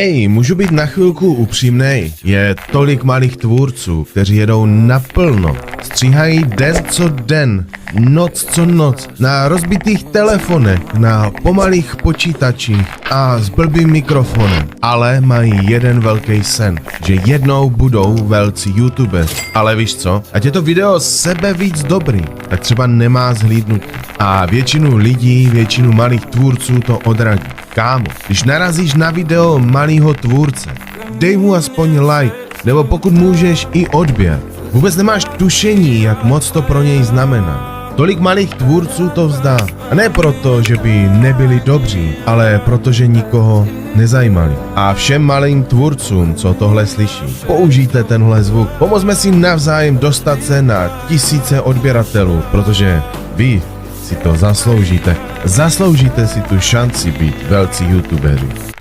Hej, můžu být na chvilku upřímnej. Je tolik malých tvůrců, kteří jedou naplno. Stříhají den co den, noc co noc, na rozbitých telefonech, na pomalých počítačích a s blbým mikrofonem. Ale mají jeden velký sen, že jednou budou velcí youtubers. Ale víš co? Ať je to video sebe víc dobrý, tak třeba nemá zhlídnutí. A většinu lidí, většinu malých tvůrců to odradí. Kámo, když narazíš na video malýho tvůrce, dej mu aspoň like, nebo pokud můžeš i odběr. Vůbec nemáš tušení, jak moc to pro něj znamená. Tolik malých tvůrců to vzdá. A ne proto, že by nebyli dobří, ale protože nikoho nezajímali. A všem malým tvůrcům, co tohle slyší, použijte tenhle zvuk. Pomozme si navzájem dostat se na tisíce odběratelů, protože vy si to zasloužíte. Zasloužíte si tu šanci být velcí youtuberi.